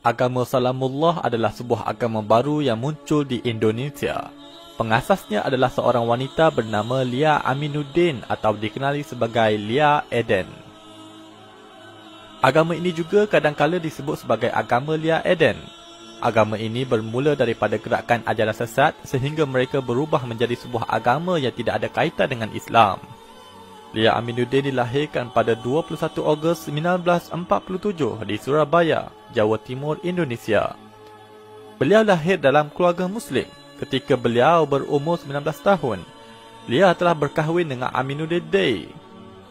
Agama Salamullah adalah sebuah agama baru yang muncul di Indonesia. Pengasasnya adalah seorang wanita bernama Lia Aminuddin atau dikenali sebagai Lia Eden. Agama ini juga kadang-kala disebut sebagai agama Lia Eden. Agama ini bermula daripada gerakan ajaran sesat sehingga mereka berubah menjadi sebuah agama yang tidak ada kaitan dengan Islam. Lia Aminuddin dilahirkan pada 21 Ogos 1947 di Surabaya, Jawa Timur, Indonesia. Beliau lahir dalam keluarga Muslim. Ketika beliau berumur 19 tahun, Lia telah berkahwin dengan Aminuddin Dey,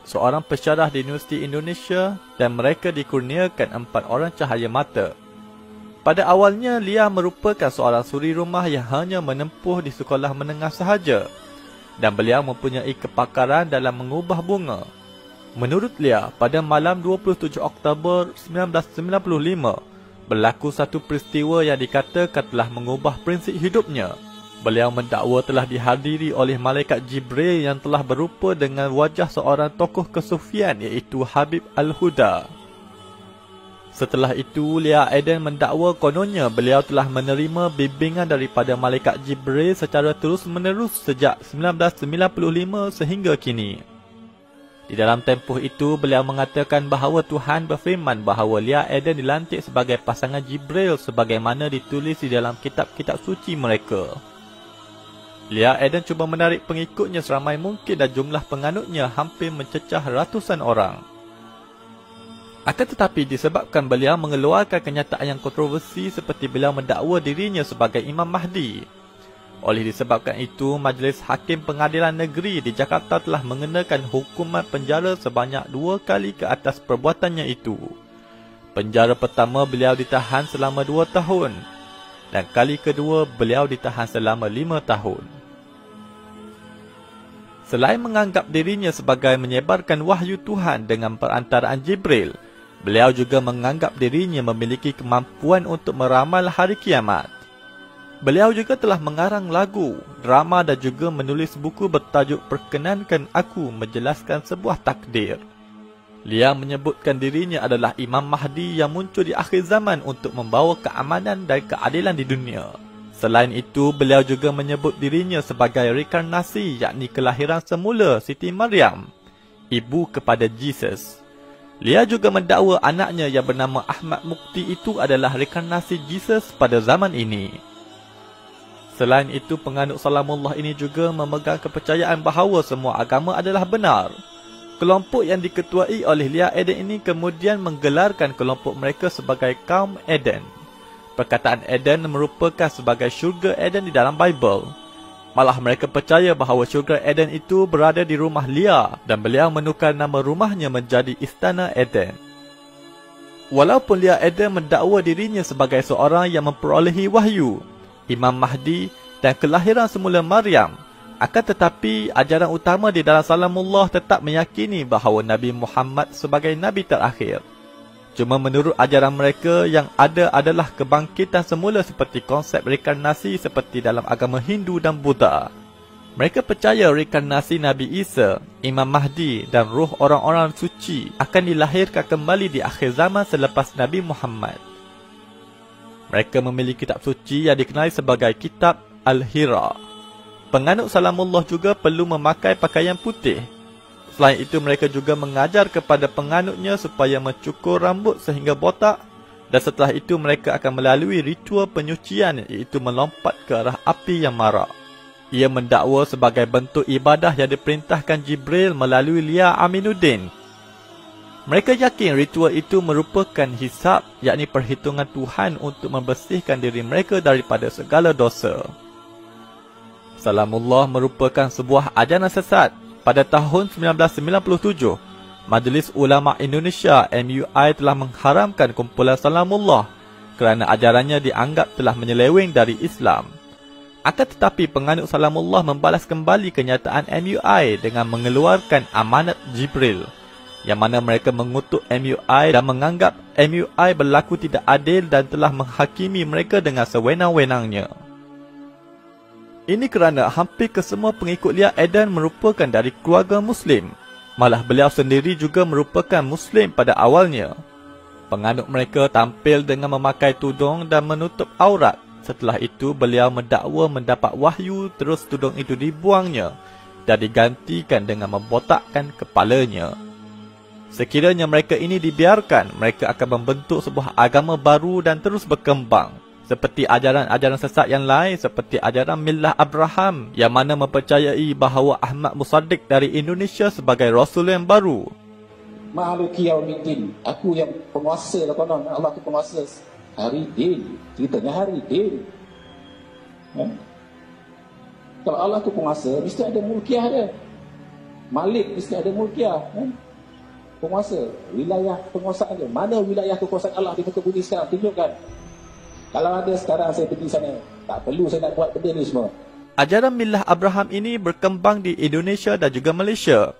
seorang pensyarah di Universiti Indonesia, dan mereka dikurniakan 4 orang cahaya mata. Pada awalnya, Lia merupakan seorang suri rumah yang hanya menempuh di sekolah menengah sahaja. Dan beliau mempunyai kepakaran dalam mengubah bunga. Menurut Lia, pada malam 27 Oktober 1995, berlaku satu peristiwa yang dikatakan telah mengubah prinsip hidupnya. Beliau mendakwa telah dihadiri oleh malaikat Jibril yang telah berupa dengan wajah seorang tokoh kesufian iaitu Habib Al-Huda. Setelah itu, Lia Eden mendakwa kononnya beliau telah menerima bimbingan daripada malaikat Jibril secara terus-menerus sejak 1995 sehingga kini. Di dalam tempoh itu, beliau mengatakan bahawa Tuhan berfirman bahawa Lia Eden dilantik sebagai pasangan Jibril sebagaimana ditulis di dalam kitab-kitab suci mereka. Lia Eden cuba menarik pengikutnya seramai mungkin dan jumlah penganutnya hampir mencecah ratusan orang. Akan tetapi disebabkan beliau mengeluarkan kenyataan yang kontroversi seperti beliau mendakwa dirinya sebagai Imam Mahdi. Oleh disebabkan itu, Majlis Hakim Pengadilan Negeri di Jakarta telah mengenakan hukuman penjara sebanyak 2 kali ke atas perbuatannya itu. Penjara pertama beliau ditahan selama 2 tahun dan kali kedua beliau ditahan selama 5 tahun. Selain menganggap dirinya sebagai menyebarkan wahyu Tuhan dengan perantaraan Jibril, beliau juga menganggap dirinya memiliki kemampuan untuk meramal hari kiamat. Beliau juga telah mengarang lagu, drama dan juga menulis buku bertajuk Perkenankan Aku Menjelaskan Sebuah Takdir. Lia menyebutkan dirinya adalah Imam Mahdi yang muncul di akhir zaman untuk membawa keamanan dan keadilan di dunia. Selain itu, beliau juga menyebut dirinya sebagai reinkarnasi, yakni kelahiran semula Siti Maryam, ibu kepada Jesus. Lia juga mendakwa anaknya yang bernama Ahmad Mukti itu adalah reinkarnasi Jesus pada zaman ini. Selain itu, penganut Salamullah ini juga memegang kepercayaan bahawa semua agama adalah benar. Kelompok yang diketuai oleh Lia Eden ini kemudian menggelarkan kelompok mereka sebagai kaum Eden. Perkataan Eden merupakan sebagai syurga Eden di dalam Bible. Malah mereka percaya bahawa syurga Eden itu berada di rumah Lia dan beliau menukar nama rumahnya menjadi Istana Eden. Walaupun Lia Eden mendakwa dirinya sebagai seorang yang memperolehi wahyu, Imam Mahdi dan kelahiran semula Maryam, akan tetapi ajaran utama di dalam Salamullah tetap meyakini bahawa Nabi Muhammad sebagai Nabi terakhir. Cuma menurut ajaran mereka yang ada adalah kebangkitan semula seperti konsep reinkarnasi seperti dalam agama Hindu dan Buddha. Mereka percaya reinkarnasi Nabi Isa, Imam Mahdi dan roh orang-orang suci akan dilahirkan kembali di akhir zaman selepas Nabi Muhammad. Mereka memiliki kitab suci yang dikenali sebagai Kitab Al-Hira. Penganut Salamullah juga perlu memakai pakaian putih. Selain itu, mereka juga mengajar kepada penganutnya supaya mencukur rambut sehingga botak, dan setelah itu mereka akan melalui ritual penyucian iaitu melompat ke arah api yang marak. Ia mendakwa sebagai bentuk ibadah yang diperintahkan Jibril melalui Lia Aminuddin. Mereka yakin ritual itu merupakan hisab, yakni perhitungan Tuhan untuk membersihkan diri mereka daripada segala dosa. Salamullah merupakan sebuah ajaran sesat. Pada tahun 1997, Majlis Ulama Indonesia MUI telah mengharamkan kumpulan Salamullah kerana ajarannya dianggap telah menyeleweng dari Islam. Akan tetapi penganut Salamullah membalas kembali kenyataan MUI dengan mengeluarkan amanat Jibril, yang mana mereka mengutuk MUI dan menganggap MUI berlaku tidak adil dan telah menghakimi mereka dengan sewenang-wenangnya. Ini kerana hampir kesemua pengikut Lia Eden merupakan dari keluarga Muslim. Malah beliau sendiri juga merupakan Muslim pada awalnya. Penganut mereka tampil dengan memakai tudung dan menutup aurat. Setelah itu, beliau mendakwa mendapat wahyu, terus tudung itu dibuangnya dan digantikan dengan membotakkan kepalanya. Sekiranya mereka ini dibiarkan, mereka akan membentuk sebuah agama baru dan terus berkembang. Seperti ajaran-ajaran sesat yang lain, seperti ajaran Millah Abraham yang mana mempercayai bahawa Ahmad Musaddiq dari Indonesia sebagai Rasul yang baru. Maliki yaumiddin, aku yang penguasa lah konon, Allah tu penguasa hari din, ceritanya hari din. Kalau Allah tu penguasa, mesti ada mulkiah dia. Malik mesti ada mulkiah. Penguasa, wilayah penguasaan dia. Mana wilayah kekuasaan Allah di muka bumi sekarang? Tunjukkan. Kalau ada sekarang saya pergi sana, tak perlu saya nak buat benda ni semua. Ajaran Millah Abraham ini berkembang di Indonesia dan juga Malaysia.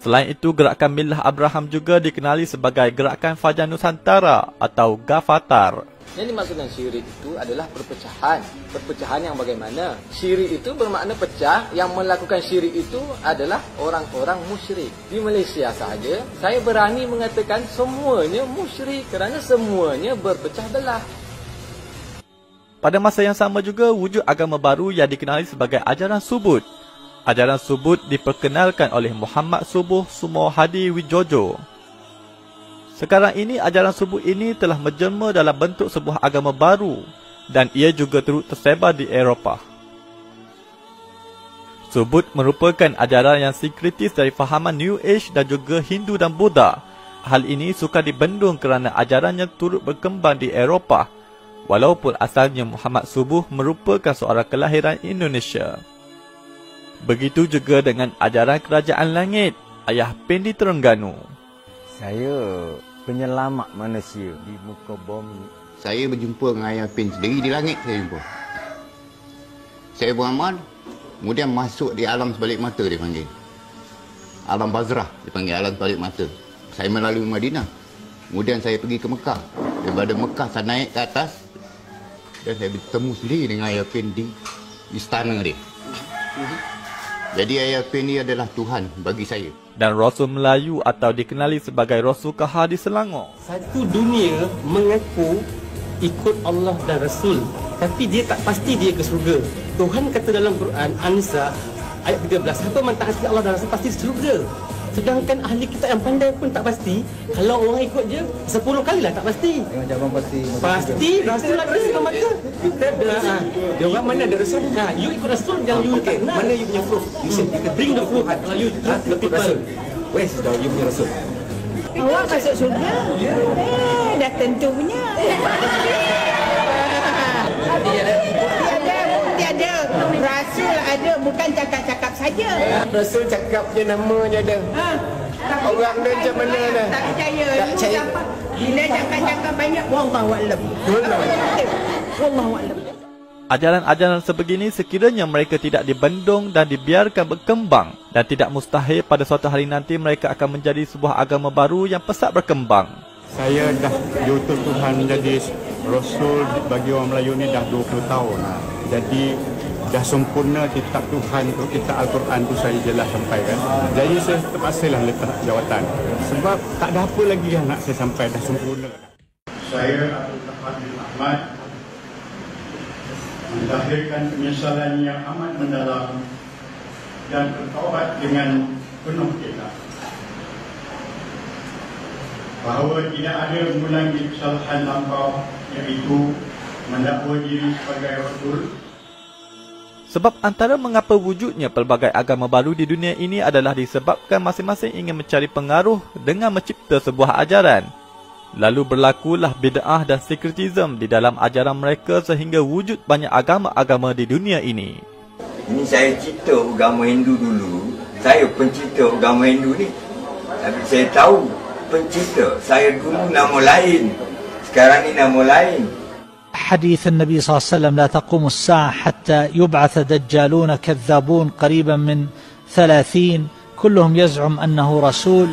Selain itu, gerakan Millah Abraham juga dikenali sebagai Gerakan Fajar Nusantara atau Gafatar. Yang dimaksudkan syirik itu adalah perpecahan. Perpecahan yang bagaimana? Syirik itu bermakna pecah. Yang melakukan syirik itu adalah orang-orang musyrik. Di Malaysia sahaja, saya berani mengatakan semuanya musyrik kerana semuanya berpecah belah. Pada masa yang sama juga, wujud agama baru yang dikenali sebagai ajaran Subud. Ajaran Subud diperkenalkan oleh Muhammad Subuh Sumo Hadi Wijojo. Sekarang ini, ajaran Subud ini telah menjelma dalam bentuk sebuah agama baru dan ia juga turut tersebar di Eropah. Subud merupakan ajaran yang sinkretis dari fahaman New Age dan juga Hindu dan Buddha. Hal ini sukar dibendung kerana ajarannya turut berkembang di Eropah, walaupun asalnya Muhammad Subuh merupakan seorang kelahiran Indonesia. Begitu juga dengan ajaran Kerajaan Langit, Ayah Pendi Terengganu. Saya penyelamat manusia di muka bumi. Saya berjumpa dengan Ayah Pendi sendiri di langit saya jumpa. Saya beramal, kemudian masuk di alam sebalik mata dia panggil. Alam Bazrah dia panggil, alam sebalik mata. Saya melalui Madinah. Kemudian saya pergi ke Mekah. Daripada Mekah saya naik ke atas dan saya bertemu sendiri dengan Ayah Pendi di istana dia. Jadi Ayah Pendi adalah Tuhan bagi saya. Dan Rasul Melayu atau dikenali sebagai Rasul Kahar di Selangor. Satu dunia mengaku ikut Allah dan Rasul, tapi dia tak pasti dia ke syurga. Tuhan kata dalam Quran An-Nisa ayat 13, siapa mentaati Allah dan Rasul pasti syurga. Sedangkan ahli kita yang pandai pun tak pasti. Kalau orang ikut je 10 kali lah tak pasti. Tengok jawapan pasti. Pasti Rasul ada dalam mata. Kita dia orang mana ada Rasul? You ikut Rasul yang you tak kenal. Mana you punya proof? You should bring the proof. Kalau you trust the people. Where is you punya Rasul? Awak masuk surga? Dah tentu punya. Tiada. Rasul ada, bukan cakap-cakap saja. Rasul cakap je nama je ada. Orang dia macam mana dah? Tak percaya. Tak percaya. Bila cakap-cakap banyak, wallahualam. Wallahualam. Ajaran-ajaran sebegini sekiranya mereka tidak dibendung dan dibiarkan berkembang, dan tidak mustahil pada suatu hari nanti mereka akan menjadi sebuah agama baru yang pesat berkembang. Saya dah diutus Tuhan jadi Rasul bagi orang Melayu ni dah 20 tahun. Jadi dah sempurna kitab Tuhan tu, kitab Al-Quran tu saya jelas sampaikan. Jadi saya terpaksalah letak jawatan. Sebab tak ada apa lagi yang nak saya sampai, dah sempurna. Saya Abdul Rahman bin Ahmad mendahirkan penyesalan yang amat mendalam dan bertaubat dengan penuh kitab. Bahawa tidak ada mengulangi kesalahan lampau, iaitu mendakwa diri sebagai Rasul. Sebab antara mengapa wujudnya pelbagai agama baru di dunia ini adalah disebabkan masing-masing ingin mencari pengaruh dengan mencipta sebuah ajaran. Lalu berlakulah bid'ah dan sinkretisme di dalam ajaran mereka sehingga wujud banyak agama-agama di dunia ini. Ini saya cipta agama Hindu dulu. Saya pencipta agama Hindu ni. Tapi saya tahu pencipta. Saya dulu nama lain. Sekarang ni nama lain. حديث النبي صلى الله عليه وسلم لا تقوم الساعة حتى يبعث دجالون كذابون قريبا من 30 كلهم يزعم أنه رسول